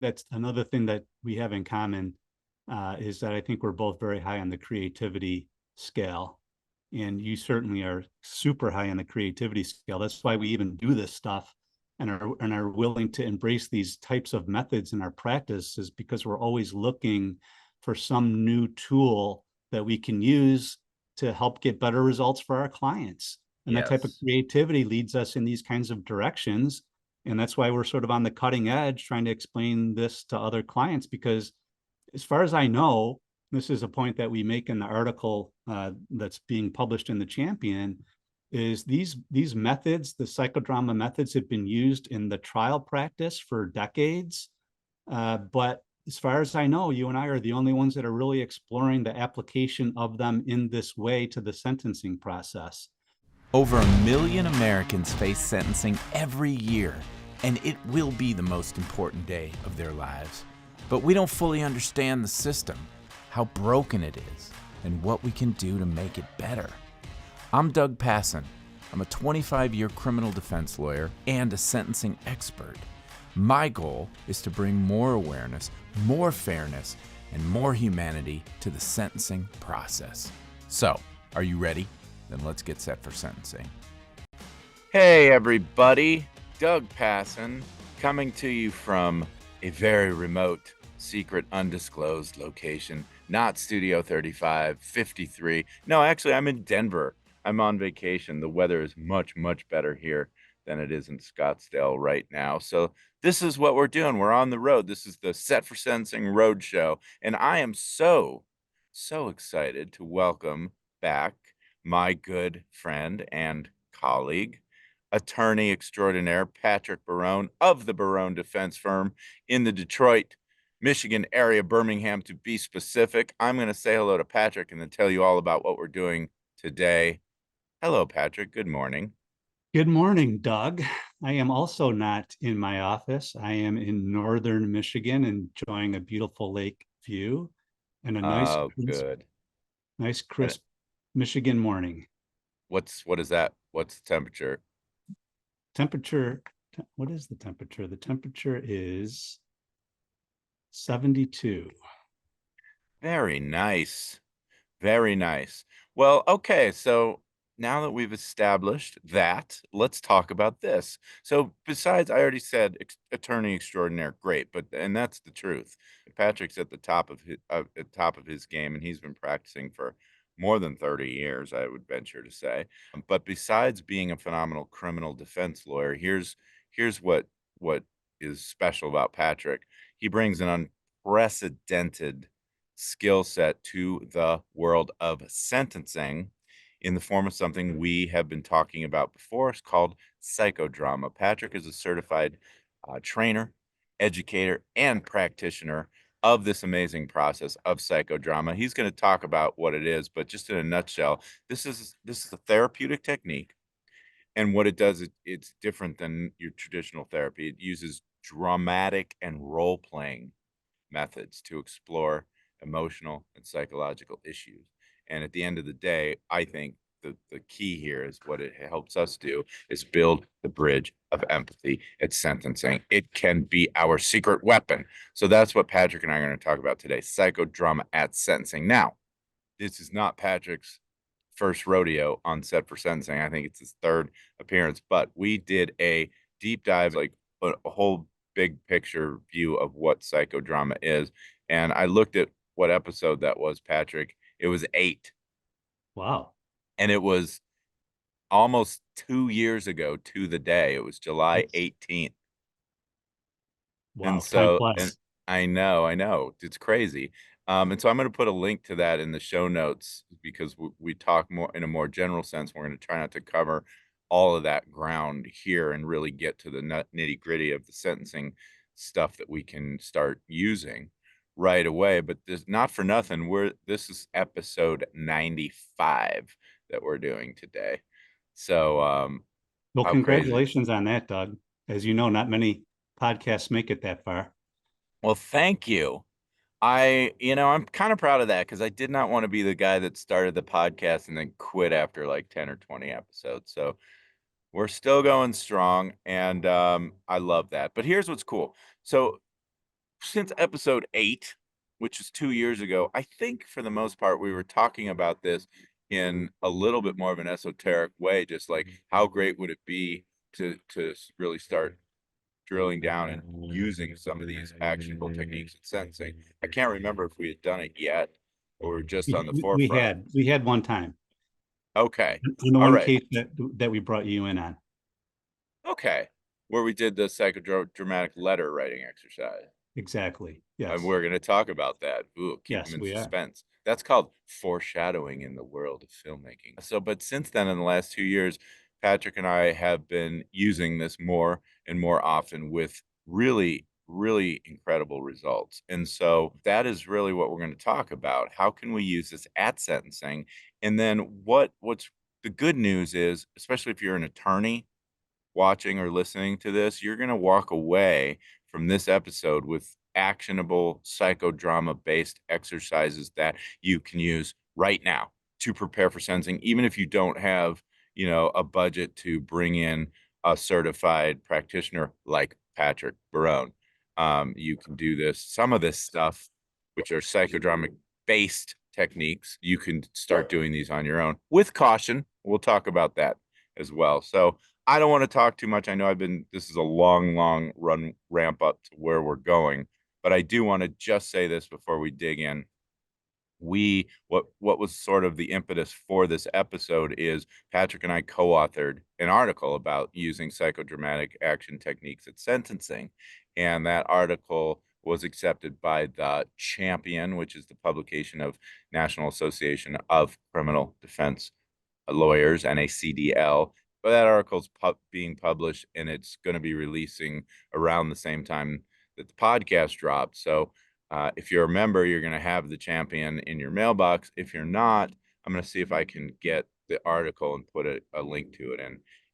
that's another thing that we have in common, is that I think we're both very high on the creativity scale. And you certainly are super high on the creativity scale. That's why we even do this stuff and are willing to embrace these types of methods in our practice, is because we're always looking for some new tool that we can use to help get better results for our clients. And that type of Yes. creativity leads us in these kinds of directions. And that's why we're sort of on the cutting edge trying to explain this to other clients, because as far as I know, this is a point that we make in the article that's being published in the Champion, is these methods, the psychodrama methods, have been used in the trial practice for decades. But as far as I know, you and I are the only ones that are really exploring the application of them in this way to the sentencing process. Over 1 million Americans face sentencing every year, and it will be the most important day of their lives. But we don't fully understand the system, how broken it is, and what we can do to make it better. I'm Doug Passon. I'm a 25-year criminal defense lawyer and a sentencing expert. My goal is to bring more awareness, more fairness, and more humanity to the sentencing process. So, are you ready? Then let's get set for sentencing. Hey, everybody. Doug Passon coming to you from a very remote, secret, undisclosed location. Not Studio 35, 53. No, actually, I'm in Denver. I'm on vacation. The weather is much, much better here than it is in Scottsdale right now. So this is what we're doing. We're on the road. This is the Set for Sentencing Roadshow. And I am so excited to welcome back my good friend and colleague, attorney extraordinaire, Patrick Barone of the Barone defense firm in the Detroit, Michigan area, Birmingham to be specific. I'm going to say hello to Patrick and then tell you all about what we're doing today. Hello, Patrick. Good morning. Good morning, Doug. I am also not in my office. I am in northern Michigan enjoying a beautiful lake view and a Oh, good. nice And crisp Michigan morning. what is that? What's the temperature? Temperature, what is the temperature? The temperature is 72. Very nice. Very nice. Well, okay, so now that we've established that, let's talk about this. So, besides, I already said attorney extraordinaire, great, but and that's the truth. Patrick's at the top of his game, and he's been practicing for more than 30 years, I would venture to say. But besides being a phenomenal criminal defense lawyer, here's what is special about Patrick. He brings an unprecedented skill set to the world of sentencing in the form of something we have been talking about before. It's called psychodrama. Patrick is a certified trainer, educator, and practitioner of this amazing process of psychodrama. He's going to talk about what it is, but just in a nutshell, this is a therapeutic technique, and what it does, it's different than your traditional therapy. It uses dramatic and role playing methods to explore emotional and psychological issues. And at the end of the day, I think the key here is what it helps us do is build the bridge of empathy at sentencing. It can be our secret weapon. So that's what Patrick and I are going to talk about today, psychodrama at sentencing. Now, this is not Patrick's first rodeo on Set for Sentencing. I think it's his third appearance, but we did a deep dive, like a whole big picture view of what psychodrama is. And I looked at what episode that was, Patrick. It was 8. Wow. And it was almost 2 years ago to the day. It was July That's 18th. And wow. Time so, and flies. I know, it's crazy. And so I'm going to put a link to that in the show notes because we talk more in a more general sense. We're going to try not to cover all of that ground here and really get to the nitty gritty of the sentencing stuff that we can start using right away. But this, not for nothing, this is episode 95 that we're doing today. So, Well, how crazy. congratulations on that, Doug. As you know, not many podcasts make it that far. Well, thank you. I'm kind of proud of that because I did not want to be the guy that started the podcast and then quit after like 10 or 20 episodes. So we're still going strong, and I love that. But here's what's cool. So since episode 8, which is 2 years ago, I think for the most part we were talking about this in a little bit more of an esoteric way, just like how great would it be to really start drilling down and using some of these actionable techniques in sentencing. I can't remember if we had done it yet or we're just on the forefront. We had one time Okay. in the All one right. case that we brought you in on. Okay. Where we did the psychodramatic letter writing exercise. Exactly. And Yes. we're going to talk about that. Ooh, keep them Yes, in we are. suspense. That's called foreshadowing in the world of filmmaking. So, but since then, in the last 2 years, Patrick and I have been using this more and more often with really, really incredible results. And so that is really what we're going to talk about. How can we use this at sentencing? And then what's the good news is, especially if you're an attorney watching or listening to this, you're going to walk away from this episode with actionable psychodrama based exercises that you can use right now to prepare for sentencing, even if you don't have, a budget to bring in a certified practitioner like Patrick Barone. You can do this, some of this stuff, which are psychodramic based techniques. You can start doing these on your own with caution. We'll talk about that as well. So I don't want to talk too much. I know this is a long, long ramp up to where we're going, but I do want to just say this before we dig in. What was sort of the impetus for this episode is Patrick and I co-authored an article about using psychodramatic action techniques at sentencing. And that article was accepted by the Champion, which is the publication of National Association of Criminal Defense Lawyers, NACDL. But that article's being published and it's going to be releasing around the same time that the podcast dropped. So if you're a member, you're going to have the Champion in your mailbox. If you're not, I'm going to see if I can get the article and put a link to it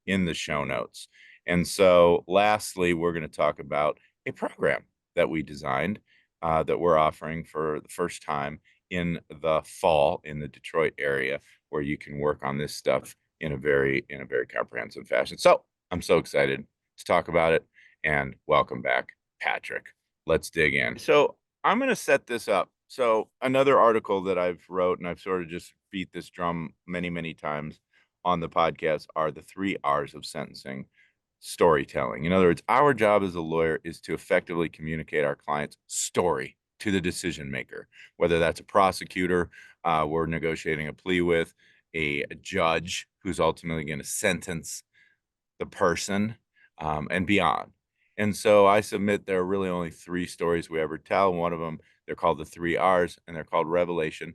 in the show notes. And so lastly, we're going to talk about a program that we designed that we're offering for the first time in the fall in the Detroit area, where you can work on this stuff in a very comprehensive fashion. So I'm so excited to talk about it, and welcome back, Patrick. Let's dig in. So I'm going to set this up. So another article that I've wrote, and I've sort of just beat this drum many times on the podcast, are the 3 R's of sentencing: storytelling. In other words, our job as a lawyer is to effectively communicate our client's story to the decision maker, whether that's a prosecutor we're negotiating a plea with, a judge who's ultimately going to sentence the person, and beyond. And so I submit there are really only 3 stories we ever tell. One of them, they're called the 3 R's, and they're called revelation,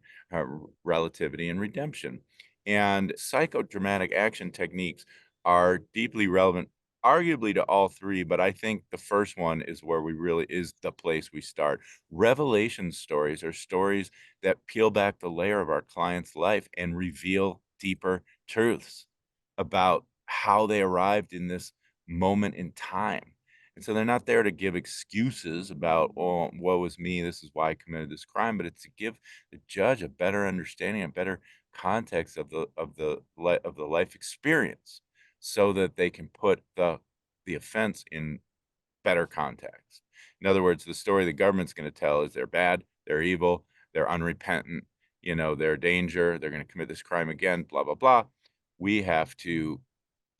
relativity, and redemption. And psychodramatic action techniques are deeply relevant, arguably to all 3, but I think the first one is where we really is the place we start. Revelation stories are stories that peel back the layer of our client's life and reveal deeper truths about how they arrived in this moment in time. And so they're not there to give excuses about, oh, woe was me, this is why I committed this crime, but it's to give the judge a better understanding, a better context of the life experience, so that they can put the offense in better context. In other words, the story the government's going to tell is they're bad, they're evil, they're unrepentant, they're a danger, they're going to commit this crime again, blah, blah, blah. We have to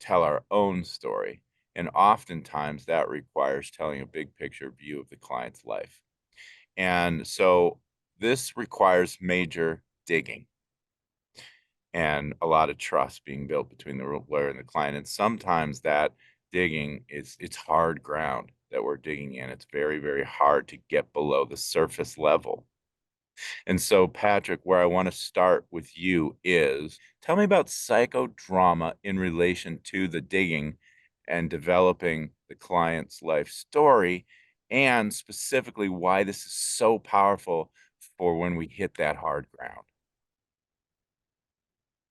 tell our own story. And oftentimes that requires telling a big picture view of the client's life. And so this requires major digging and a lot of trust being built between the lawyer and the client. And sometimes that digging it's hard ground that we're digging in. It's very hard to get below the surface level. And so, Patrick, where I want to start with you is, tell me about psychodrama in relation to the digging and developing the client's life story, and specifically why this is so powerful for when we hit that hard ground.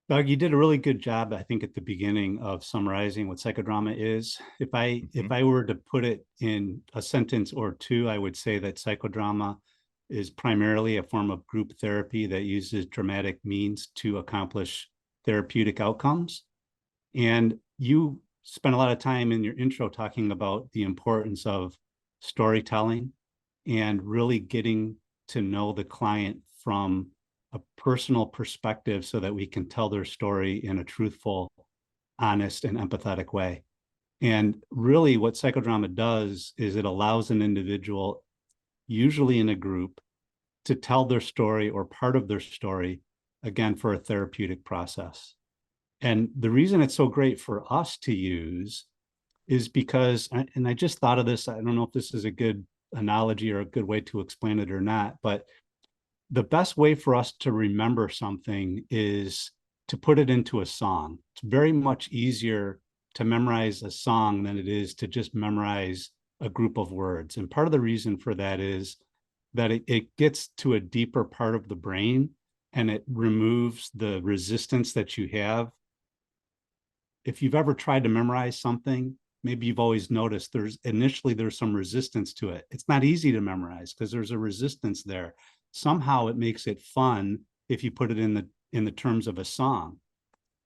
Doug, you did a really good job, I think, at the beginning of summarizing what psychodrama is. If I were to put it in a sentence or 2, I would say that psychodrama is primarily a form of group therapy that uses dramatic means to accomplish therapeutic outcomes. And you spent a lot of time in your intro talking about the importance of storytelling and really getting to know the client from a personal perspective so that we can tell their story in a truthful, honest, and empathetic way. And really what psychodrama does is it allows an individual, usually in a group, to tell their story or part of their story, again, for a therapeutic process. And the reason it's so great for us to use is because, and I just thought of this, I don't know if this is a good analogy or a good way to explain it or not, but the best way for us to remember something is to put it into a song. It's very much easier to memorize a song than it is to just memorize a group of words. And part of the reason for that is that it gets to a deeper part of the brain and it removes the resistance that you have. If you've ever tried to memorize something, maybe you've always noticed there's some resistance to it. It's not easy to memorize because there's a resistance there. Somehow it makes it fun if you put it in the terms of a song.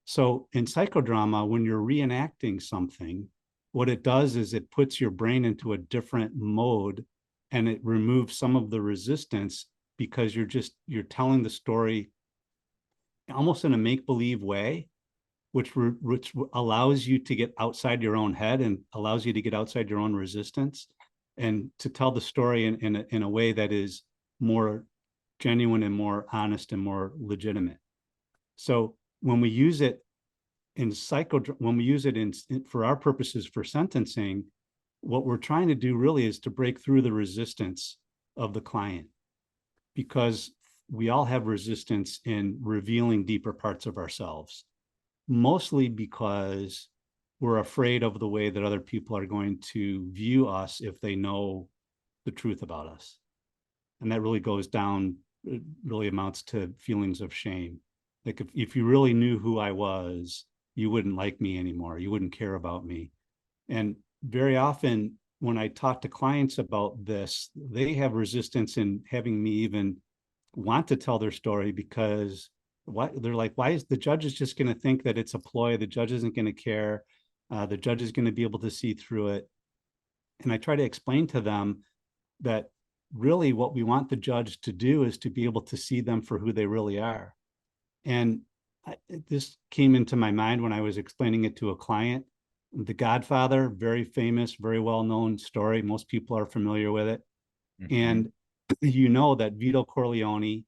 So in psychodrama, when you're reenacting something, what it does is it puts your brain into a different mode and it removes some of the resistance because you're telling the story almost in a make-believe way, which allows you to get outside your own head and allows you to get outside your own resistance and to tell the story in a way that is more genuine and more honest and more legitimate. So when we use it for our purposes for sentencing, what we're trying to do really is to break through the resistance of the client, because we all have resistance in revealing deeper parts of ourselves, mostly because we're afraid of the way that other people are going to view us if they know the truth about us. And that really goes down, it really amounts to feelings of shame. Like if you really knew who I was, you wouldn't like me anymore. You wouldn't care about me. And very often when I talk to clients about this, they have resistance in having me even want to tell their story because they're like, why is the judge is just going to think that it's a ploy? The judge isn't going to care. The judge is going to be able to see through it. And I try to explain to them that really what we want the judge to do is to be able to see them for who they really are. And this came into my mind when I was explaining it to a client. The Godfather, very famous, very well-known story. Most people are familiar with it. Mm-hmm. And you know that Vito Corleone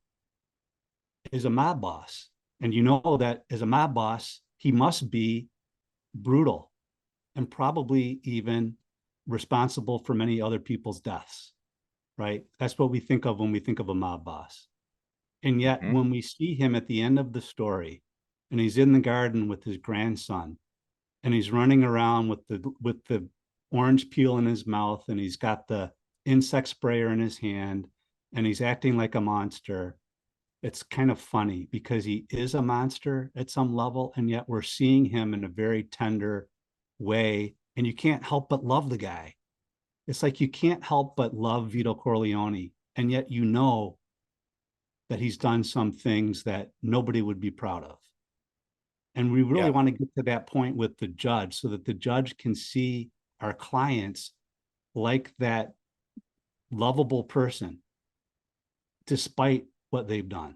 is a mob boss. And you know that as a mob boss, he must be brutal and probably even responsible for many other people's deaths, right? That's what we think of when we think of a mob boss. And yet when we see him at the end of the story and he's in the garden with his grandson and he's running around with the orange peel in his mouth and he's got the insect sprayer in his hand and he's acting like a monster, it's kind of funny because he is a monster at some level, and yet we're seeing him in a very tender way, and you can't help but love the guy. It's like you can't help but love Vito Corleone, and yet you know that he's done some things that nobody would be proud of. And we really want to get to that point with the judge so that the judge can see our clients like that lovable person, despite what they've done.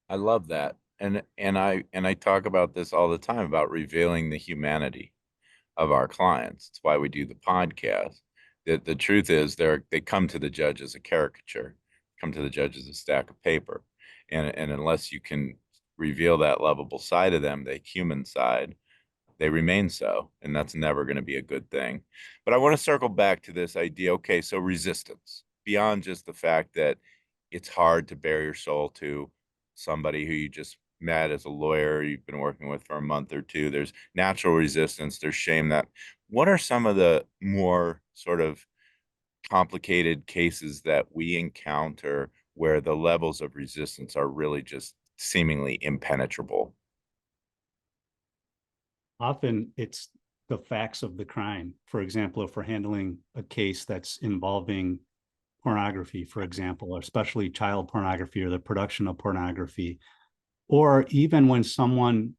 I love that. And I talk about this all the time about revealing the humanity of our clients. It's why we do the podcast. The truth is they come to the judge as a caricature, come to the judge as a stack of paper. And unless you can reveal that lovable side of them, the human side, they remain so. And that's never going to be a good thing. But I want to circle back to this idea. Okay, so resistance, beyond just the fact that it's hard to bare your soul to somebody who you just met as a lawyer, you've been working with for a month or two. There's natural resistance, there's shame. What are some of the more sort of complicated cases that we encounter where the levels of resistance are really just seemingly impenetrable? Often it's the facts of the crime. For example, if we're handling a case that's involving pornography, for example, or especially child pornography or the production of pornography, or even when someone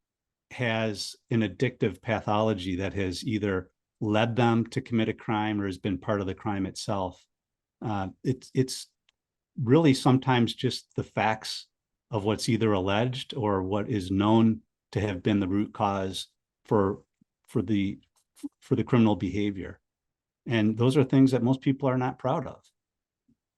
has an addictive pathology that has either led them to commit a crime or has been part of the crime itself. It's really sometimes just the facts of what's either alleged or what is known to have been the root cause for the criminal behavior. And those are things that most people are not proud of.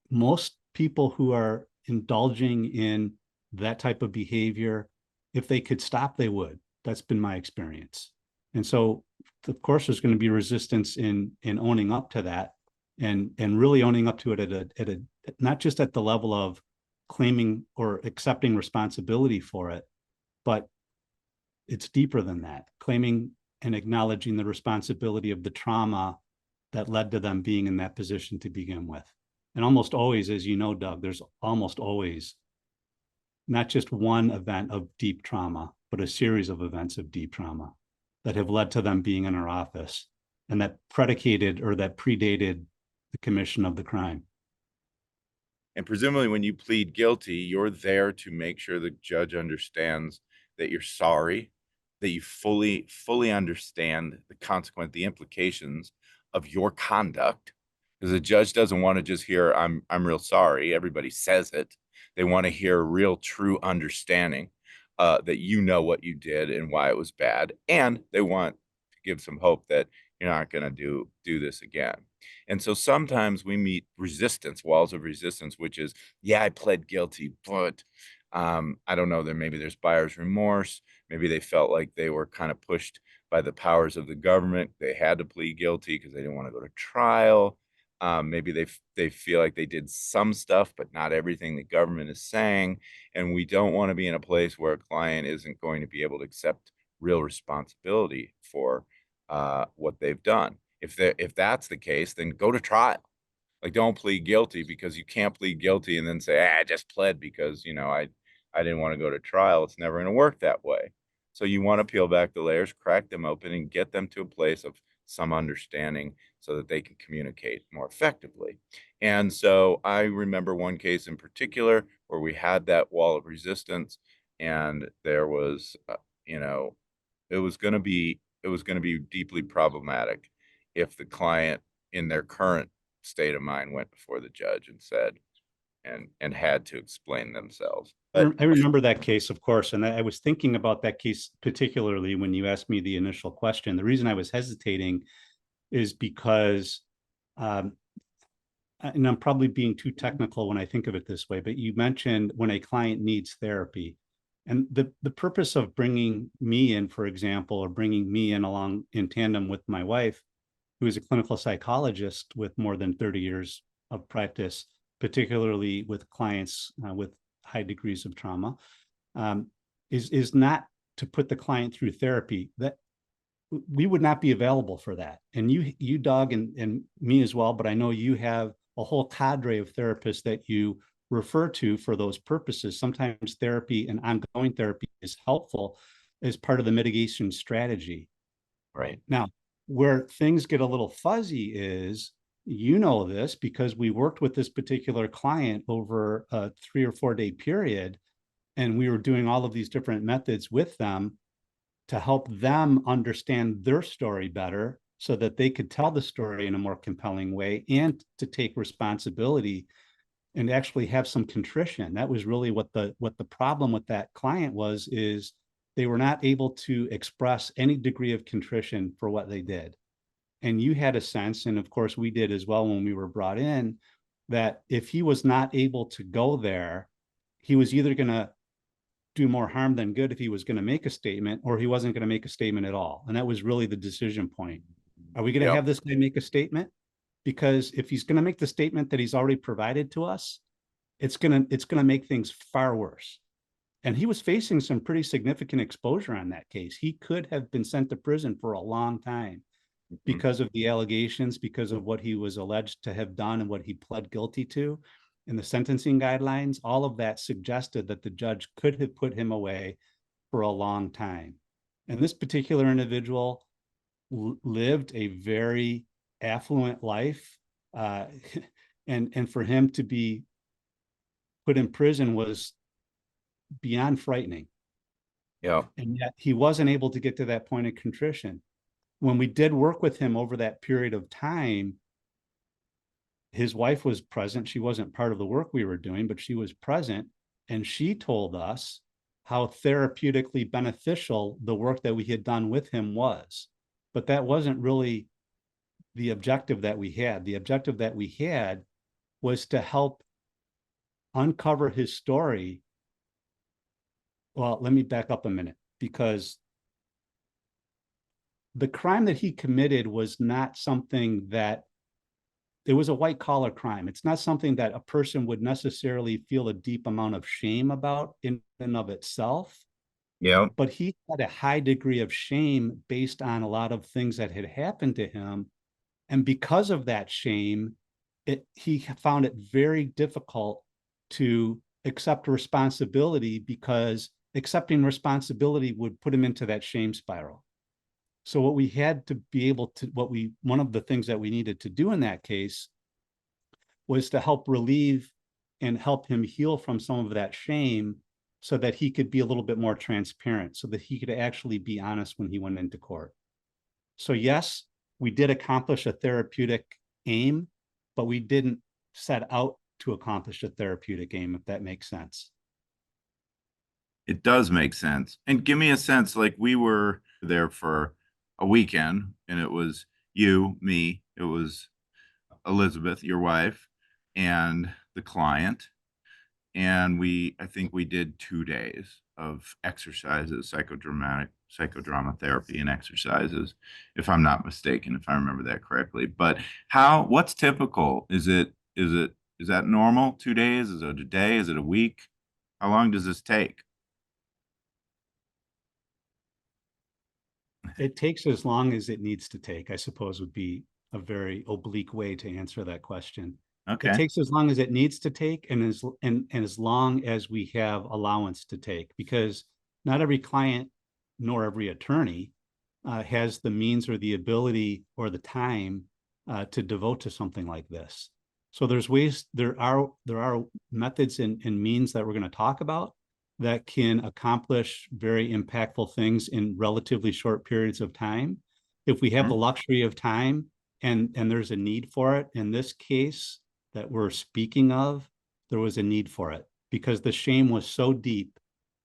Most people who are indulging in that type of behavior, if they could stop, they would. That's been my experience. And so, of course, there's going to be resistance in owning up to that, and really owning up to it at a not just at the level of claiming or accepting responsibility for it, but it's deeper than that. Claiming and acknowledging the responsibility of the trauma that led to them being in that position to begin with. And almost always, as you know, Doug, there's almost always not just one event of deep trauma, but a series of events of deep trauma that have led to them being in our office and that predicated or that predated the commission of the crime. And presumably when you plead guilty, you're there to make sure the judge understands that you're sorry, that you fully understand the consequence, the implications of your conduct. Because the judge doesn't want to just hear, I'm real sorry. Everybody says it. They want to hear a real true understanding that you know what you did and why it was bad. And they want to give some hope that you're not going to do this again. And so sometimes we meet resistance, walls of resistance, which is, yeah, I pled guilty, but I don't know, maybe there's buyer's remorse. Maybe they felt like they were kind of pushed by the powers of the government. They had to plead guilty because they didn't want to go to trial. Maybe they feel like they did some stuff, but not everything the government is saying. And we don't want to be in a place where a client isn't going to be able to accept real responsibility for what they've done. If that's the case, then go to trial. Like, don't plead guilty, because you can't plead guilty and then say, I just pled because, I didn't want to go to trial. It's never going to work that way. So you want to peel back the layers, crack them open, and get them to a place of some understanding so that they can communicate more effectively. And so I remember one case in particular where we had that wall of resistance, and there was, it was going to be deeply problematic if the client in their current state of mind went before the judge and said and had to explain themselves. But I remember that case, of course, and I was thinking about that case particularly when you asked me the initial question. The reason I was hesitating is because, and I'm probably being too technical when I think of it this way, but you mentioned when a client needs therapy. And the purpose of bringing me in, for example, or bringing me in along in tandem with my wife, who is a clinical psychologist with more than 30 years of practice, particularly with clients with high degrees of trauma, is not to put the client through therapy. That we would not be available for that. And you Doug, and me as well, but I know you have a whole cadre of therapists that you refer to for those purposes. Sometimes therapy and ongoing therapy is helpful as part of the mitigation strategy. right. Now, where things get a little fuzzy is, this because we worked with this particular client over a 3 or 4 day period, and we were doing all of these different methods with them to help them understand their story better so that they could tell the story in a more compelling way and to take responsibility and actually have some contrition. That was really what the problem with that client was, is they were not able to express any degree of contrition for what they did. And you had a sense, and of course we did as well when we were brought in, that if he was not able to go there, he was either going to do more harm than good if he was going to make a statement, or he wasn't going to make a statement at all. And that was really the decision point. Are we going to have this guy make a statement? Because if he's going to make the statement that he's already provided to us, it's going to make things far worse. And he was facing some pretty significant exposure on that case. He could have been sent to prison for a long time because of the allegations, because of what he was alleged to have done and what he pled guilty to. And the sentencing guidelines, all of that suggested that the judge could have put him away for a long time. And this particular individual lived a very affluent life. And for him to be put in prison was beyond frightening. Yeah. And yet he wasn't able to get to that point of contrition. When we did work with him over that period of time, his wife was present. She wasn't part of the work we were doing, but she was present. And she told us how therapeutically beneficial the work that we had done with him was. But that wasn't really the objective that we had. The objective that we had was to help uncover his story. Well, let me back up a minute, because the crime that he committed was not something that, it was a white collar crime. It's not something that a person would necessarily feel a deep amount of shame about in and of itself. Yeah. But he had a high degree of shame based on a lot of things that had happened to him. And because of that shame, he found it very difficult to accept responsibility, because accepting responsibility would put him into that shame spiral. So what we had to be able to, one of the things that we needed to do in that case was to help relieve and help him heal from some of that shame, so that he could be a little bit more transparent, so that he could actually be honest when he went into court. So yes, we did accomplish a therapeutic aim, but we didn't set out to accomplish a therapeutic aim, if that makes sense. It does make sense. And give me a sense, like we were there for a weekend and it was you, me, it was Elizabeth, your wife, and the client. And I think we did 2 days of exercises, psychodrama therapy and exercises, if I'm not mistaken, if I remember that correctly. But what's typical? Is that normal? 2 days? Is it a day? Is it a week? How long does this take? It takes as long as it needs to take, I suppose, would be a very oblique way to answer that question. Okay. It takes as long as it needs to take, and as long as we have allowance to take, because not every client nor every attorney has the means or the ability or the time to devote to something like this. So there are methods and means that we're going to talk about that can accomplish very impactful things in relatively short periods of time. If we have the luxury of time and there's a need for it, in this case that we're speaking of, there was a need for it, because the shame was so deep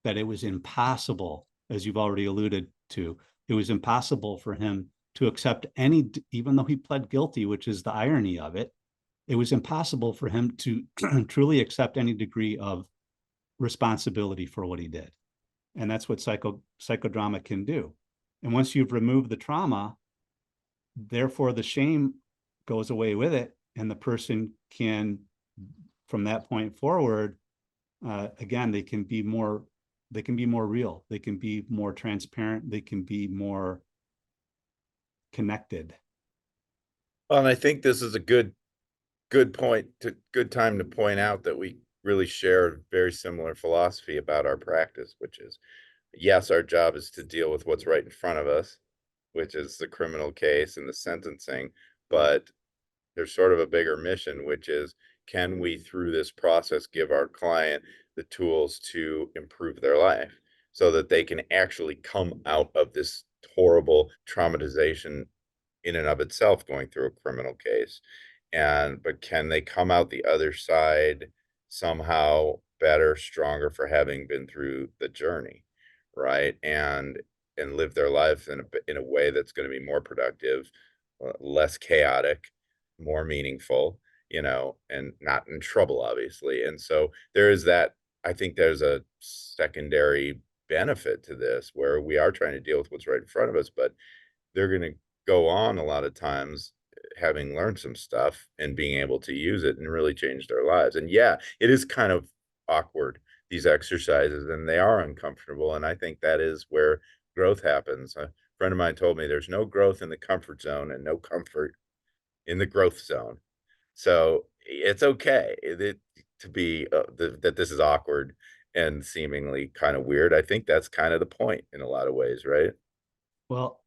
that it was impossible, as you've already alluded to, it was impossible for him to accept any, even though he pled guilty, which is the irony of it, it was impossible for him to truly accept any degree of responsibility for what he did. And that's what psychodrama can do. And once you've removed the trauma, therefore the shame goes away with it, and the person can, from that point forward, again, they can be more real, they can be more transparent, they can be more connected. Well, and I think this is a good time to point out that we really share a very similar philosophy about our practice, which is, yes, our job is to deal with what's right in front of us, which is the criminal case and the sentencing, but there's sort of a bigger mission, which is, can we, through this process, give our client the tools to improve their life so that they can actually come out of this horrible traumatization in and of itself going through a criminal case. But can they come out the other side somehow better, stronger for having been through the journey, right? And live their life in a way that's going to be more productive, less chaotic, more meaningful, and not in trouble, obviously. And so there is that. I think there's a secondary benefit to this, where we are trying to deal with what's right in front of us, but they're going to go on a lot of times having learned some stuff and being able to use it and really change their lives. And yeah, it is kind of awkward, these exercises, and they are uncomfortable. And I think that is where growth happens. A friend of mine told me there's no growth in the comfort zone and no comfort in the growth zone. So it's okay to be that this is awkward and seemingly kind of weird. I think that's kind of the point in a lot of ways, right? Well,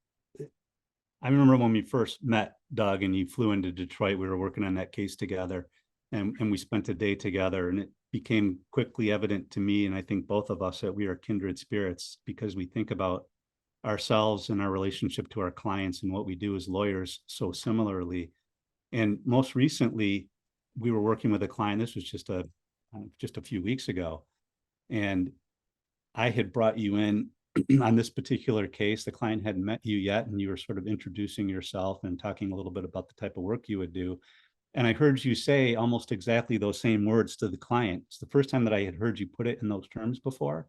I remember when we first met, Doug, and you flew into Detroit, we were working on that case together, and we spent a day together, and it became quickly evident to me, and I think both of us, that we are kindred spirits, because we think about ourselves and our relationship to our clients and what we do as lawyers so similarly. And most recently, we were working with a client. This was just a few weeks ago, and I had brought you in on this particular case. The client hadn't met you yet, and you were sort of introducing yourself and talking a little bit about the type of work you would do. And I heard you say almost exactly those same words to the client. It's the first time that I had heard you put it in those terms before.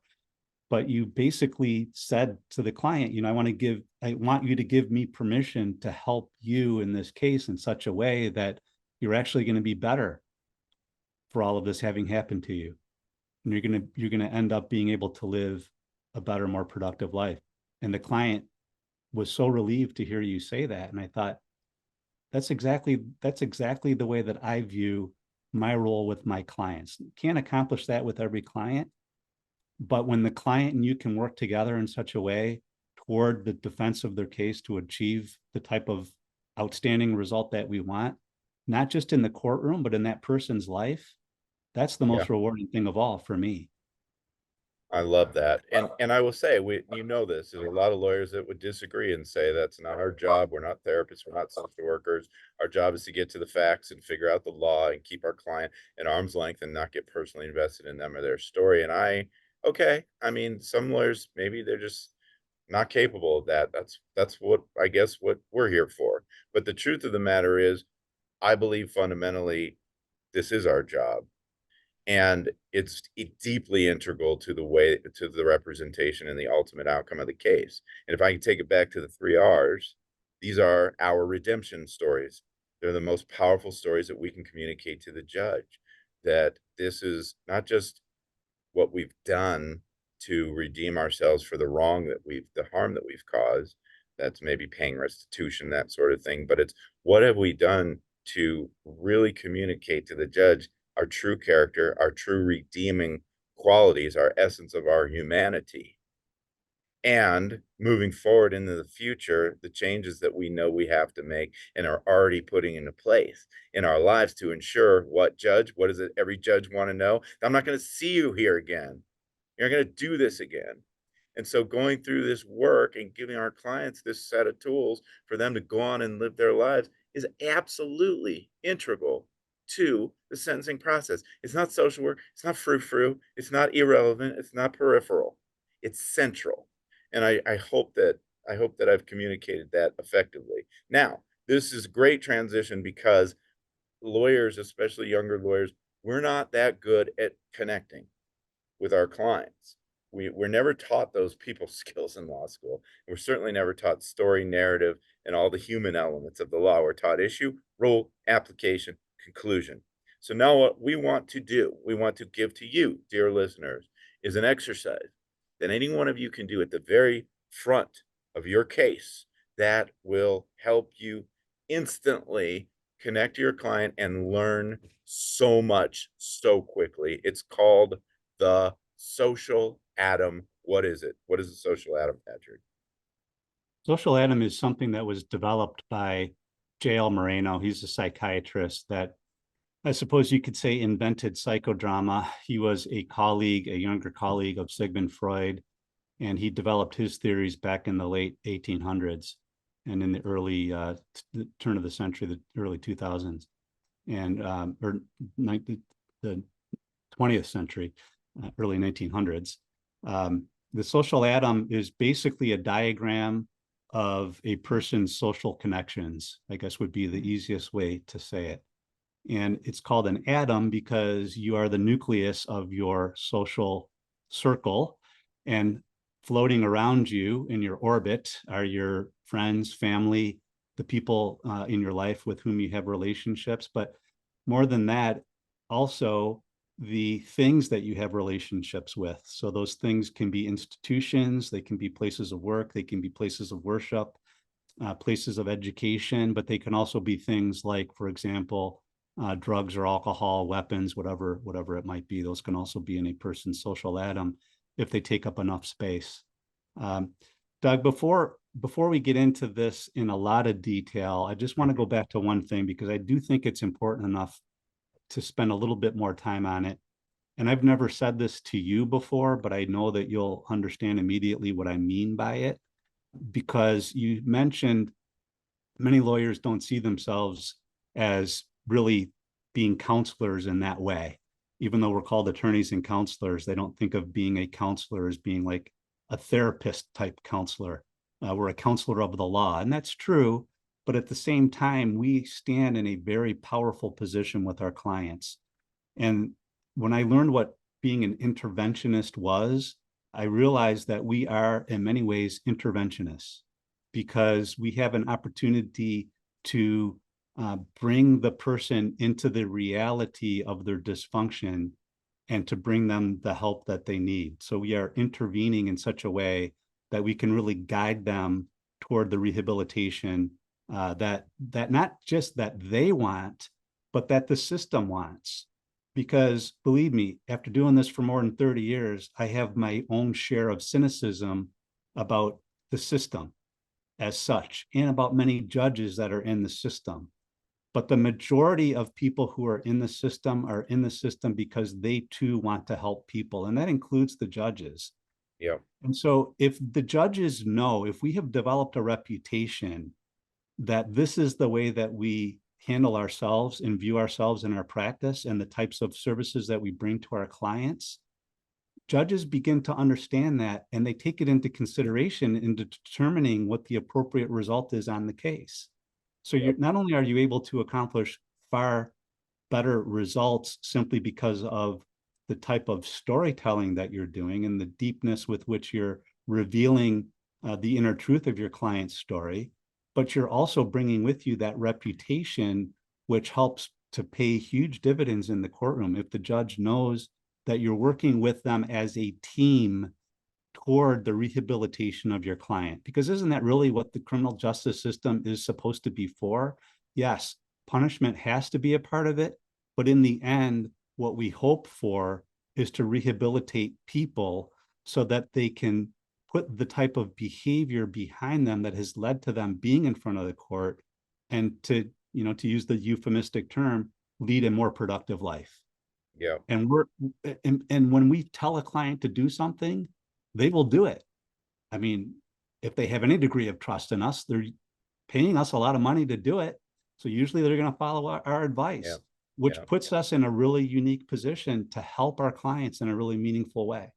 But you basically said to the client, I want you to give me permission to help you in this case in such a way that you're actually going to be better for all of this having happened to you. And you're going to end up being able to live a better, more productive life. And the client was so relieved to hear you say that. And I thought, that's exactly the way that I view my role with my clients. Can't accomplish that with every client, but when the client and you can work together in such a way toward the defense of their case to achieve the type of outstanding result that we want, not just in the courtroom, but in that person's life, that's the most rewarding thing of all for me. I love that. And I will say, there's a lot of lawyers that would disagree and say that's not our job. We're not therapists. We're not social workers. Our job is to get to the facts and figure out the law and keep our client at arm's length and not get personally invested in them or their story. And I mean, some lawyers, maybe they're just not capable of that. That's what I guess what we're here for. But the truth of the matter is, I believe fundamentally this is our job. And it's deeply integral to the representation and the ultimate outcome of the case. And if I can take it back to the 3 R's, these are our redemption stories. They're the most powerful stories that we can communicate to the judge, that this is not just what we've done to redeem ourselves for the harm that we've caused. That's maybe paying restitution, that sort of thing. But it's what have we done to really communicate to the judge our true character, our true redeeming qualities, our essence of our humanity. And moving forward into the future, the changes that we know we have to make and are already putting into place in our lives to ensure what does it every judge want to know? I'm not going to see you here again. You're going to do this again. And so going through this work and giving our clients this set of tools for them to go on and live their lives is absolutely integral to the sentencing process. It's not social work. It's not frou-frou. It's not irrelevant. It's not peripheral. It's central. And I hope that I've communicated that effectively. Now, this is a great transition because lawyers, especially younger lawyers, we're not that good at connecting with our clients. We're never taught those people skills in law school. We're certainly never taught story, narrative, and all the human elements of the law. We're taught issue, rule, application, conclusion. So now what we want to give to you, dear listeners, is an exercise that any one of you can do at the very front of your case that will help you instantly connect to your client and learn so much so quickly. It's called the social atom. What is it? What is the social atom, Patrick? Social atom is something that was developed by J.L. Moreno. He's a psychiatrist that I suppose you could say invented psychodrama. He was a younger colleague of Sigmund Freud, and he developed his theories back in the late 1800s and in the early turn of the century, the early 2000s, and the 20th century, early 1900s. The social atom is basically a diagram of a person's social connections, I guess would be the easiest way to say it. And it's called an atom because you are the nucleus of your social circle, and floating around you in your orbit are your friends, family, the people in your life with whom you have relationships. But more than that, also the things that you have relationships with. So those things can be institutions, they can be places of work, they can be places of worship, places of education, but they can also be things like, for example, drugs or alcohol, weapons, whatever it might be. Those can also be in a person's social atom if they take up enough space. Doug, before we get into this in a lot of detail, I just want to go back to one thing because I do think it's important enough to spend a little bit more time on it. And I've never said this to you before, but I know that you'll understand immediately what I mean by it, because you mentioned many lawyers don't see themselves as really being counselors in that way. Even though we're called attorneys and counselors, they don't think of being a counselor as being like a therapist type counselor. We're a counselor of the law, and that's true. But at the same time, we stand in a very powerful position with our clients. And when I learned what being an interventionist was, I realized that we are in many ways interventionists because we have an opportunity to bring the person into the reality of their dysfunction and to bring them the help that they need. So we are intervening in such a way that we can really guide them toward the rehabilitation that not just that they want, but that the system wants. Because believe me, after doing this for more than 30 years, I have my own share of cynicism about the system as such, and about many judges that are in the system. But the majority of people who are in the system because they too want to help people, and that includes the judges. Yeah. And so if the judges know, if we have developed a reputation that this is the way that we handle ourselves and view ourselves in our practice and the types of services that we bring to our clients, judges begin to understand that, and they take it into consideration in determining what the appropriate result is on the case. So you're not only are you able to accomplish far better results simply because of the type of storytelling that you're doing and the deepness with which you're revealing the inner truth of your client's story, but you're also bringing with you that reputation, which helps to pay huge dividends in the courtroom. If the judge knows that you're working with them as a team toward the rehabilitation of your client, because isn't that really what the criminal justice system is supposed to be for? Yes, punishment has to be a part of it, but in the end, what we hope for is to rehabilitate people so that they can put the type of behavior behind them that has led to them being in front of the court, and to, to use the euphemistic term, lead a more productive life. Yeah. And when we tell a client to do something, they will do it. I mean, if they have any degree of trust in us, they're paying us a lot of money to do it. So usually they're going to follow our advice, which puts us in a really unique position to help our clients in a really meaningful way.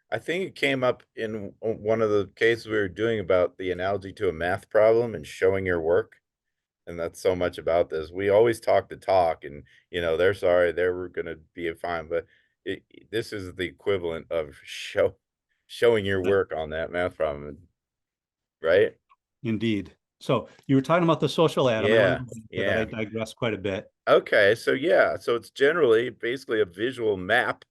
I think it came up in one of the cases we were doing about the analogy to a math problem and showing your work. And that's so much about this. We always talk the talk and, they're sorry, they're going to be fine. But this is the equivalent of showing your work on that math problem, right? Indeed. So you were talking about the social atom. I want to Yeah. go back to that. Yeah. I digress quite a bit. Okay. So, yeah. So it's generally basically a visual map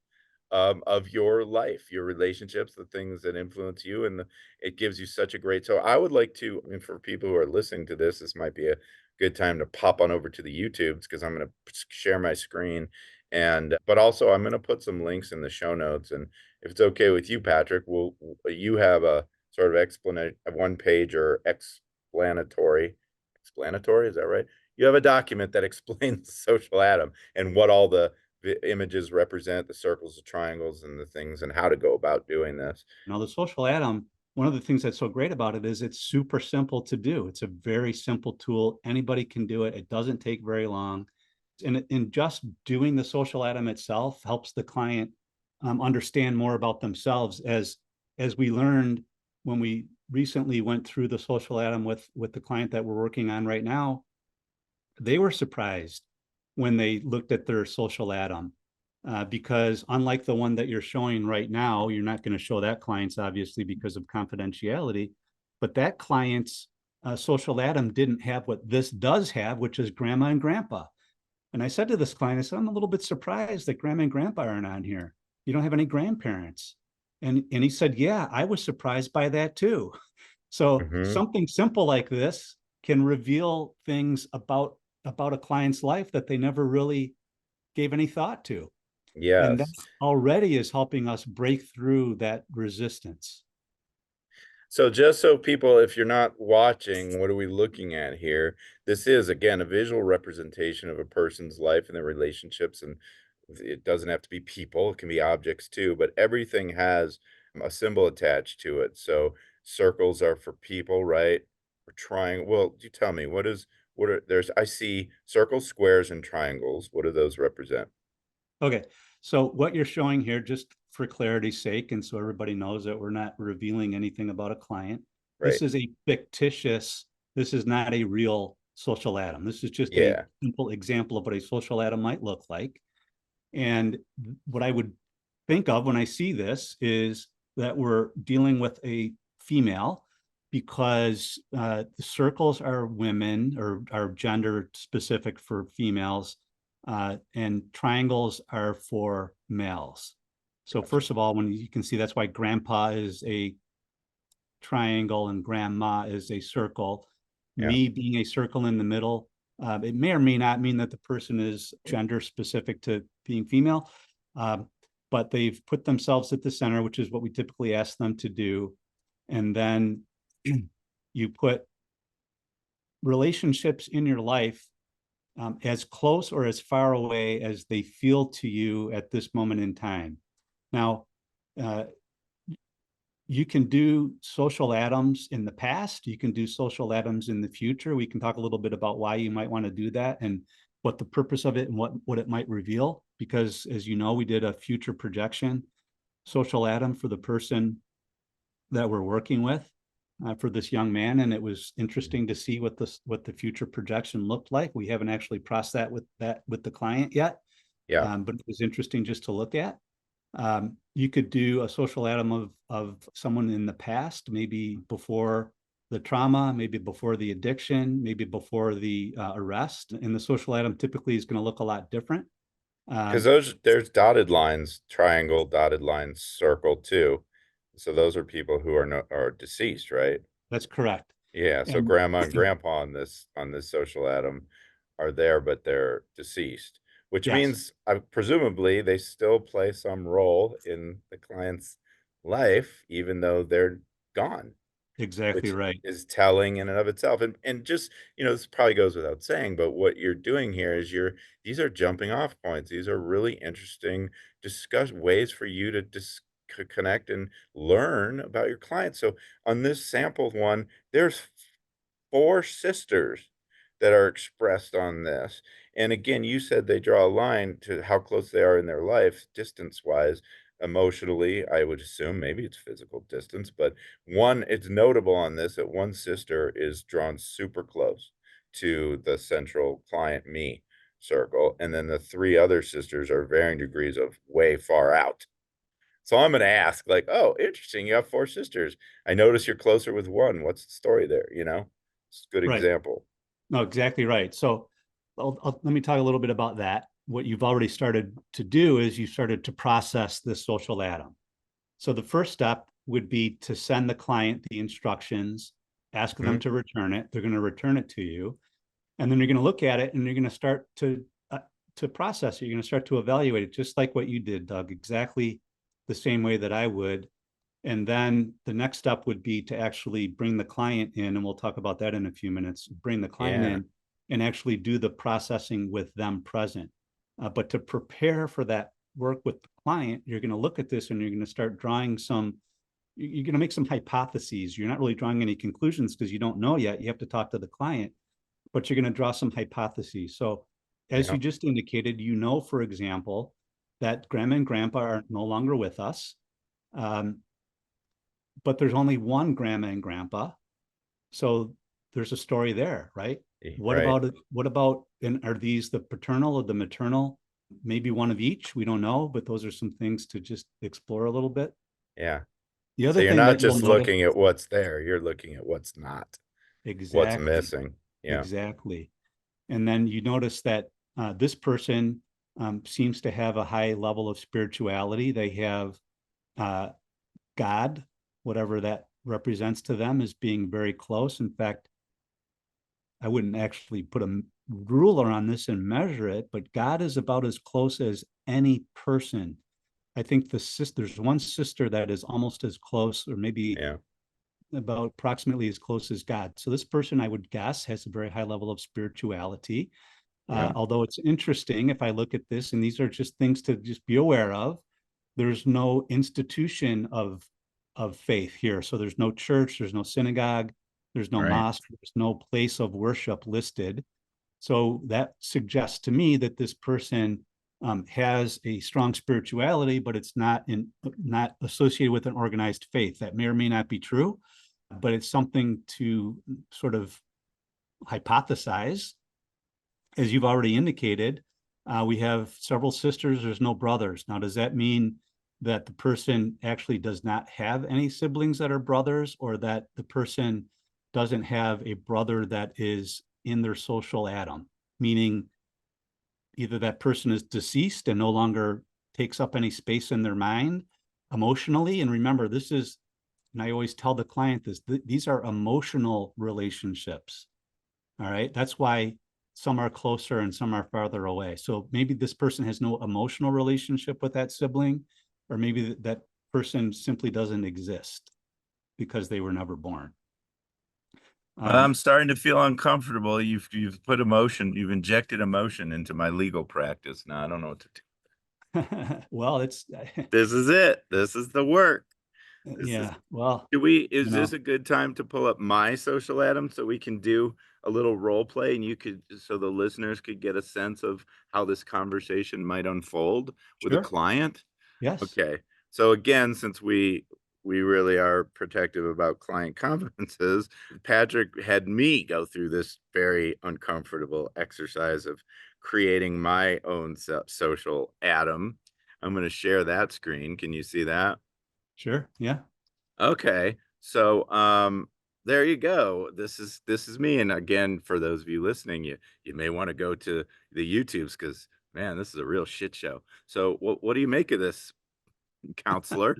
of your life, your relationships, the things that influence you, and it gives you such a great. So I would like to, I mean, for people who are listening to this might be a good time to pop on over to the YouTubes because I'm going to share my screen, but also I'm going to put some links in the show notes, and if it's okay with you, Patrick, you have a sort of explanation, a one page or explanatory, is that right? You have a document that explains the social atom and what all the images represent, the circles, the triangles, and the things, and how to go about doing this. Now, the social atom, one of the things that's so great about it is it's super simple to do. It's a very simple tool. Anybody can do it. It doesn't take very long. And in just doing the social atom itself helps the client understand more about themselves. As we learned when we recently went through the social atom with the client that we're working on right now, they were surprised when they looked at their social atom. Because unlike the one that you're showing right now, you're not going to show that client's obviously because of confidentiality, but that client's social atom didn't have what this does have, which is grandma and grandpa. And I said to this client, I said, I'm a little bit surprised that grandma and grandpa aren't on here. You don't have any grandparents. And he said, yeah, I was surprised by that too. So something simple like this can reveal things about a client's life that they never really gave any thought to. And that Yes. already is helping us break through that resistance. So just so people, if you're not watching, what are we looking at here? This is, again, a visual representation of a person's life and their relationships. And it doesn't have to be people, it can be objects too, but everything has a symbol attached to it. So circles are for people, right? Or triangle. Well, you tell me, I see circles, squares, and triangles. What do those represent? Okay, so what you're showing here, just for clarity's sake, and so everybody knows that we're not revealing anything about a client, Right. this is a fictitious, this is not a real social atom. This is just a Yeah. simple example of what a social atom might look like. And what I would think of when I see this is that we're dealing with a female, because the circles are women or are gender specific for females, and triangles are for males. So Gotcha. first of all, when you can see, that's why grandpa is a triangle and grandma is a circle. Yeah. Me being a circle in the middle, it may or may not mean that the person is gender specific to being female, but they've put themselves at the center, which is what we typically ask them to do. And then you put relationships in your life as close or as far away as they feel to you at this moment in time. Now, you can do social atoms in the past. You can do social atoms in the future. We can talk a little bit about why you might want to do that and what the purpose of it and what it might reveal. Because as you know, we did a future projection social atom for the person that we're working with, for this young man, and it was interesting to see what the future projection looked like. We haven't actually processed that with the client yet, Yeah. but it was interesting just to look at. You could do a social atom of someone in the past, maybe before the trauma, maybe before the addiction, maybe before the arrest. And the social atom typically is going to look a lot different. Because there's dotted lines, triangle, dotted lines, circle too. So those are people who are deceased, right? That's correct. Yeah. So And grandma and grandpa on this social atom are there, but they're deceased, which yes, means presumably they still play some role in the client's life, even though they're gone, exactly which right. is telling in and of itself. And just, this probably goes without saying, but what you're doing here is these are jumping off points. These are really interesting ways for you to connect and learn about your clients. So on this sample one, there's 4 sisters that are expressed on this. And again, you said they draw a line to how close they are in their life, distance-wise. Emotionally, I would assume maybe it's physical distance, but it's notable on this that one sister is drawn super close to the central client me circle, and then the 3 other sisters are varying degrees of way far out. So I'm gonna ask, like, "Oh, interesting, you have 4 sisters. I notice you're closer with one. What's the story there?" It's a good Right. example. No, exactly right. So let me talk a little bit about that. What you've already started to do is you started to process this social atom. So the first step would be to send the client the instructions, ask them Mhm. to return it. They're going to return it to you, and then you're going to look at it and you're going to start to process it. You're going to start to evaluate it, just like what you did, Doug, exactly the same way that I would. And then the next step would be to actually bring the client in, and we'll talk about that in a few minutes, bring the client Yeah, in and actually do the processing with them present. But to prepare for that work with the client, you're going to look at this and you're going to start drawing you're going to make some hypotheses. You're not really drawing any conclusions because you don't know yet. You have to talk to the client, but you're going to draw some hypotheses. So as yeah, you just indicated, for example, that grandma and grandpa are no longer with us. Um, but there's only one grandma and grandpa. So there's a story there, right? What right, about it? What about, and are these the paternal or the maternal? Maybe one of each, we don't know, but those are some things to just explore a little bit. yeah. The So other you're thing not that you'll just notice, looking at what's there, you're looking at what's not, what's exactly, missing. Yeah, exactly. And then you notice that this person seems to have a high level of spirituality. They have uh, God, whatever that represents to them, as being very close. In fact, I wouldn't actually put a ruler on this and measure it, but God is about as close as any person. I think there's one sister that is almost as close, or maybe yeah, about approximately as close as God. So this person, I would guess, has a very high level of spirituality. yeah, Although it's interesting, if I look at this, and these are just things to just be aware of, there's no institution of faith here. So there's no church, there's no synagogue, There's no Right. mosque. There's no place of worship listed. So that suggests to me that this person has a strong spirituality, but it's not associated with an organized faith. That may or may not be true, but it's something to sort of hypothesize. As you've already indicated, we have several sisters. There's no brothers. Now, does that mean that the person actually does not have any siblings that are brothers, or that the person doesn't have a brother that is in their social atom, meaning either that person is deceased and no longer takes up any space in their mind emotionally? And remember, this is, and I always tell the client this, these are emotional relationships. All right. That's why some are closer and some are farther away. So maybe this person has no emotional relationship with that sibling, or maybe that person simply doesn't exist because they were never born. I'm starting to feel uncomfortable. You've put emotion, you've injected emotion into my legal practice. Now I don't know what to do. Well, it's This is it. This is the work. yeah. Well, Is this a good time to pull up my social atom so we can do a little role play, and so the listeners could get a sense of how this conversation might unfold with a sure. client? Yes. Okay. So again, since we really are protective about client confidences, Patrick had me go through this very uncomfortable exercise of creating my own social atom. I'm going to share that screen. Can you see that? Sure. Yeah. Okay. So there you go. This is me. And again, for those of you listening, you may want to go to the YouTubes, because man, this is a real shit show. So what do you make of this, counselor?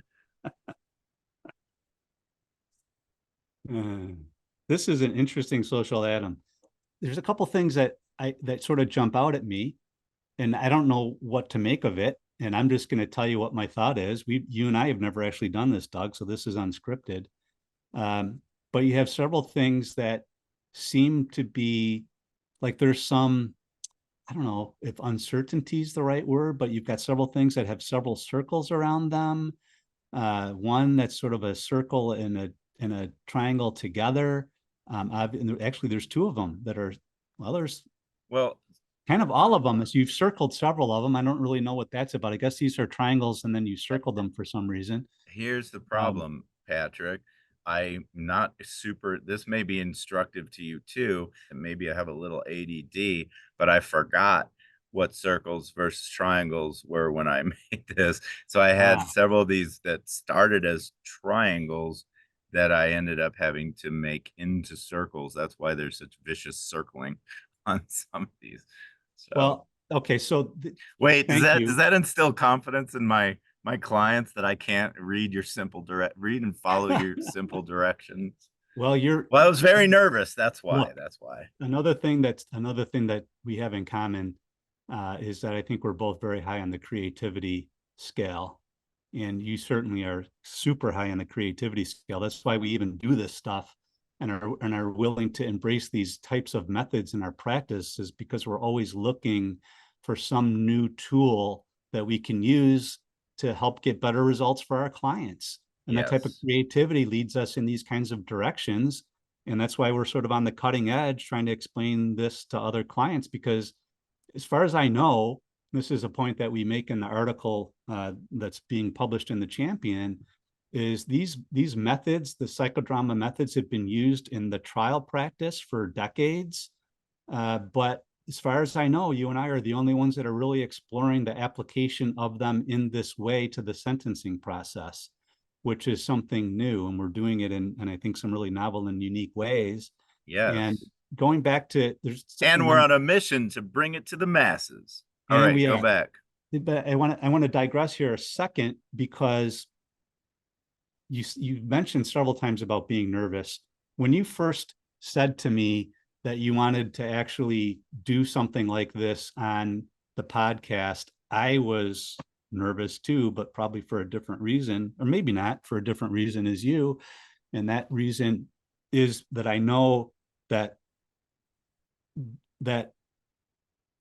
This is an interesting social atom. There's a couple things that sort of jump out at me, and I don't know what to make of it. And I'm just going to tell you what my thought is. You and I have never actually done this, Doug, so this is unscripted. But you have several things that seem to be like there's some, I don't know if uncertainty is the right word, but you've got several things that have several circles around them. One that's sort of a circle and a triangle together. Actually, there's two of them that are, well, there's Well, kind of all of them. So you've circled several of them. I don't really know what that's about. I guess these are triangles and then you circled them for some reason. here's the problem, Patrick. I'm not super, this may be instructive to you too, and maybe I have a little ADD, but I forgot what circles versus triangles were when I made this. So I had several of these that started as triangles that I ended up having to make into circles. That's why there's such vicious circling on some of these. So, Well, okay. So wait, does thank you. that instill confidence in my clients that I can't read and follow your simple directions? Well, I was very nervous. That's why. Look, That's why. another thing that we have in common is that I think we're both very high on the creativity scale, and you certainly are super high on the creativity scale. That's why we even do this stuff and are willing to embrace these types of methods in our practice, is because we're always looking for some new tool that we can use to help get better results for our clients. And that type of creativity leads us in these kinds of directions. And that's why we're sort of on the cutting edge trying to explain this to other clients, because as far as I know, this is a point that we make in the article that's being published in the Champion, is these methods, the psychodrama methods, have been used in the trial practice for decades. But as far as I know, you and I are the only ones that are really exploring the application of them in this way to the sentencing process, which is something new. And we're doing it in I think, some really novel and unique ways. Yes. And going back to, we're on a mission to bring it to the masses. All right, go back. But I want to digress here a second, because you mentioned several times about being nervous. When you first said to me that you wanted to actually do something like this on the podcast, I was nervous too, but probably for a different reason, or maybe not for a different reason as you. And that reason is that I know that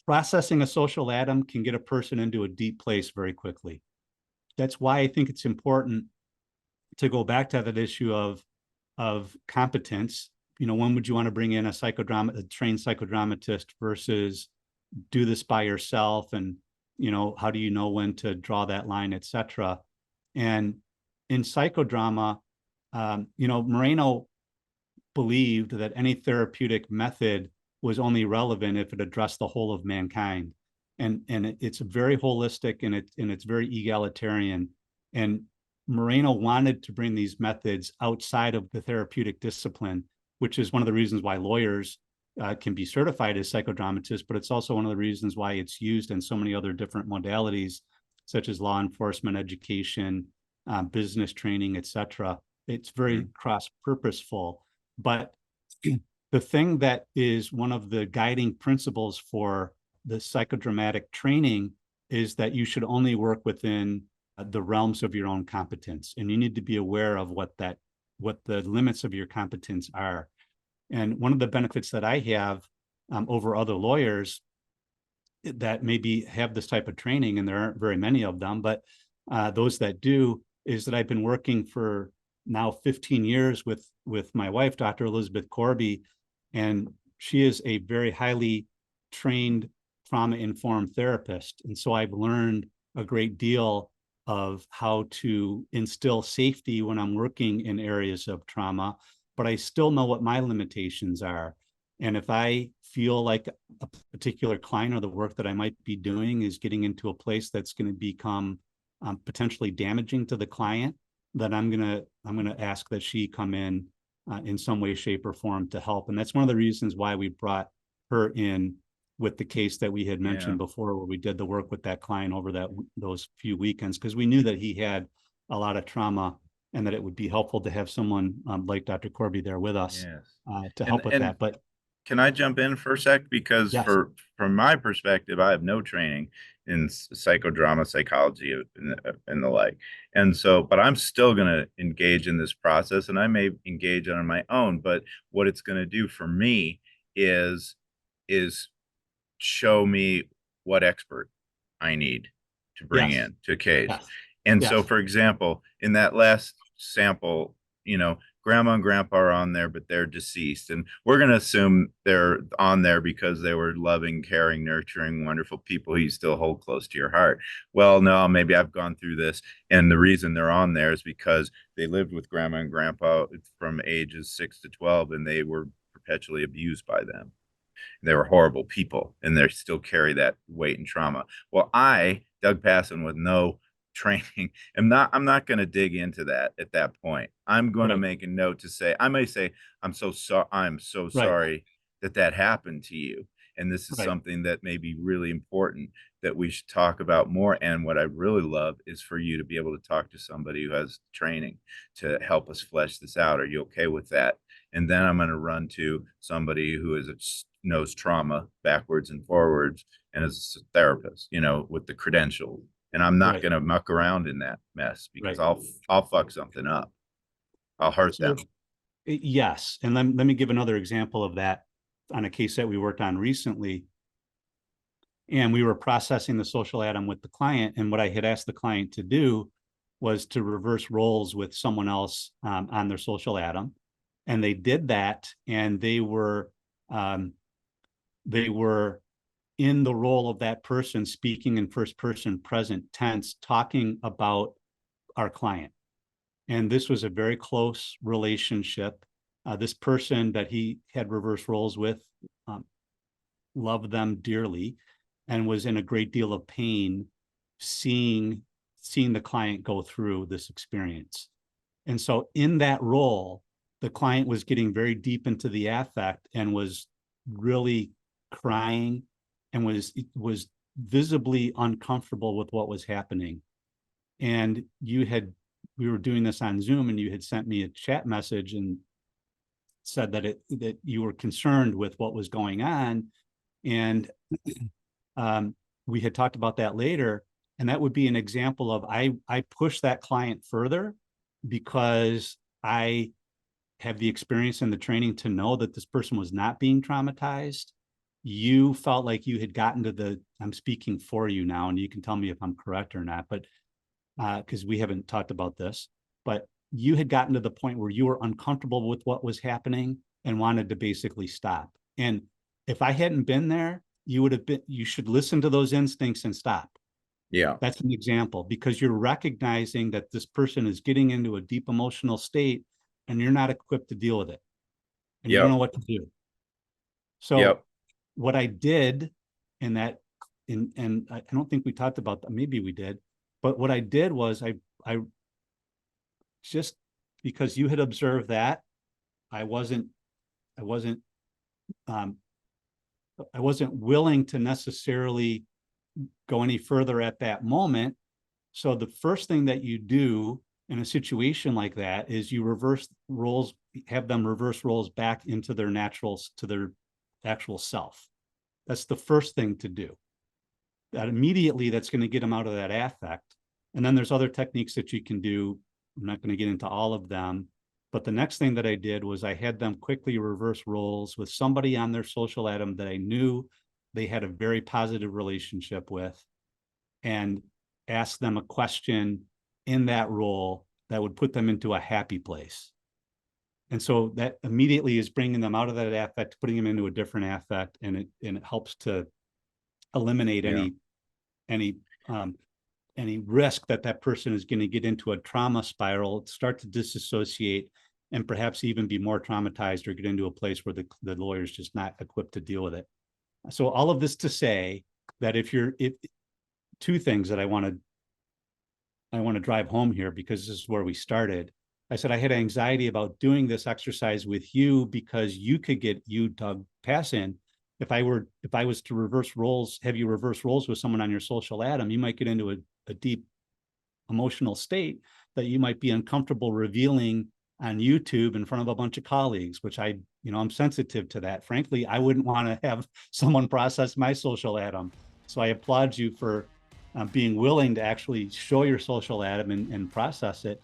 processing a social atom can get a person into a deep place very quickly. That's why I think it's important to go back to that issue of competence, when would you want to bring in a trained psychodramatist versus do this by yourself? And, how do you know when to draw that line, et cetera? And in psychodrama, Moreno believed that any therapeutic method was only relevant if it addressed the whole of mankind. And it's very holistic, and it's very egalitarian. And Moreno wanted to bring these methods outside of the therapeutic discipline, which is one of the reasons why lawyers can be certified as psychodramatists, but it's also one of the reasons why it's used in so many other different modalities, such as law enforcement, education, business training, et cetera. It's very cross-purposeful. But the thing that is one of the guiding principles for the psychodramatic training is that you should only work within the realms of your own competence, and you need to be aware of what the limits of your competence are. And one of the benefits that I have over other lawyers that maybe have this type of training, and there aren't very many of them, but those that do, is that I've been working for now 15 years with my wife, Dr. Elizabeth Corby, and she is a very highly trained trauma-informed therapist. And so I've learned a great deal of how to instill safety when I'm working in areas of trauma, but I still know what my limitations are. And if I feel like a particular client or the work that I might be doing is getting into a place that's going to become potentially damaging to the client, then I'm gonna ask that she come in some way, shape, or form to help. And that's one of the reasons why we brought her in with the case that we had mentioned before, where we did the work with that client over those few weekends, because we knew that he had a lot of trauma, and that it would be helpful to have someone like Dr. Corby there with us to help with that. But can I jump in for a sec? Because yes. from my perspective, I have no training in psychodrama, psychology, and the like. And so, but I'm still going to engage in this process, and I may engage on my own. But what it's going to do for me is show me what expert I need to bring in to a case. Yes. And so, for example, in that last sample, grandma and grandpa are on there, but they're deceased. And we're going to assume they're on there because they were loving, caring, nurturing, wonderful people who you still hold close to your heart. Well, no, maybe I've gone through this. And the reason they're on there is because they lived with grandma and grandpa from ages 6 to 12, and they were perpetually abused by them. They were horrible people, and they still carry that weight and trauma. Well, Doug Passon, with no training, I'm not going to dig into that at that point. I'm going to make a note to say, I may say, I'm so sorry that happened to you. And this is something that may be really important that we should talk about more. And what I really love is for you to be able to talk to somebody who has training to help us flesh this out. Are you okay with that? And then I'm going to run to somebody who knows trauma backwards and forwards and is a therapist, with the credentials. And I'm not going to muck around in that mess, because I'll fuck something up. I'll hurt them. Yes. And let me give another example of that on a case that we worked on recently. And we were processing the social atom with the client. And what I had asked the client to do was to reverse roles with someone else on their social atom. And they did that, and they were in the role of that person, speaking in first person present tense, talking about our client. And this was a very close relationship. This person that he had reversed roles with loved them dearly and was in a great deal of pain seeing the client go through this experience. And so in that role, the client was getting very deep into the affect and was really crying and was visibly uncomfortable with what was happening. And we were doing this on Zoom, and you had sent me a chat message and said that you were concerned with what was going on. And we had talked about that later. And that would be an example of, I pushed that client further because I have the experience and the training to know that this person was not being traumatized. You felt like you had gotten to I'm speaking for you now, and you can tell me if I'm correct or not, but because we haven't talked about this, but you had gotten to the point where you were uncomfortable with what was happening, and wanted to basically stop. And if I hadn't been there, you should listen to those instincts and stop. Yeah. That's an example, because you're recognizing that this person is getting into a deep emotional state and you're not equipped to deal with it. And you don't know what to do. So what I did in that, and I don't think we talked about that, maybe we did, but what I did was I just, because you had observed that, I wasn't willing to necessarily go any further at that moment. So the first thing that you do in a situation like that is you reverse roles, have them reverse roles back into their to their actual self. That's the first thing to do. That immediately, that's going to get them out of that affect. And then there's other techniques that you can do. I'm not going to get into all of them. But the next thing that I did was I had them quickly reverse roles with somebody on their social atom that I knew they had a very positive relationship with, and ask them a question in that role that would put them into a happy place. And so that immediately is bringing them out of that affect, putting them into a different affect, and it helps to eliminate any risk that person is going to get into a trauma spiral, start to disassociate, and perhaps even be more traumatized or get into a place where the lawyer's just not equipped to deal with it. So all of this to say that if two things that I want to drive home here, because this is where we started. I said I had anxiety about doing this exercise with you because you, Doug Passon, if I was to reverse roles, have you reverse roles with someone on your social atom, you might get into a deep emotional state that you might be uncomfortable revealing on YouTube in front of a bunch of colleagues, which I'm sensitive to that. Frankly, I wouldn't want to have someone process my social atom. So I applaud you for being willing to actually show your social atom and process it.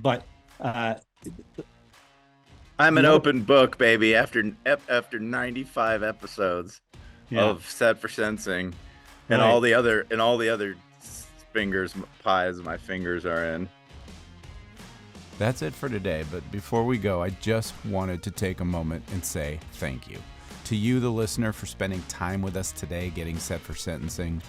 But I'm an open book, baby. After 95 episodes of Set for Sensing, and all the other pies my fingers are in. That's it for today, but before we go, I just wanted to take a moment and say thank you to you, the listener, for spending time with us today getting set for sentencing.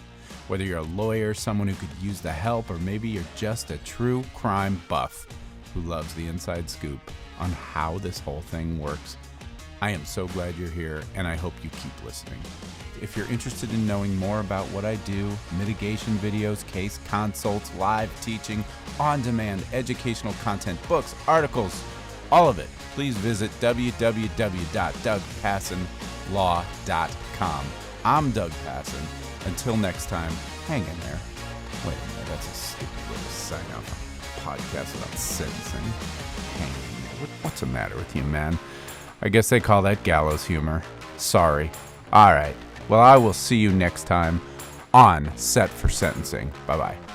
Whether you're a lawyer, someone who could use the help, or maybe you're just a true crime buff who loves the inside scoop on how this whole thing works, I am so glad you're here, and I hope you keep listening. If you're interested in knowing more about what I do, mitigation videos, case consults, live teaching, on-demand educational content, books, articles, all of it, please visit www.dougpassonlaw.com. I'm Doug Passon. Until next time, hang in there. Wait a minute, that's a stupid way to sign off a podcast about sentencing. Hang in there. What's the matter with you, man? I guess they call that gallows humor. Sorry. All right. Well, I will see you next time on Set for Sentencing. Bye-bye.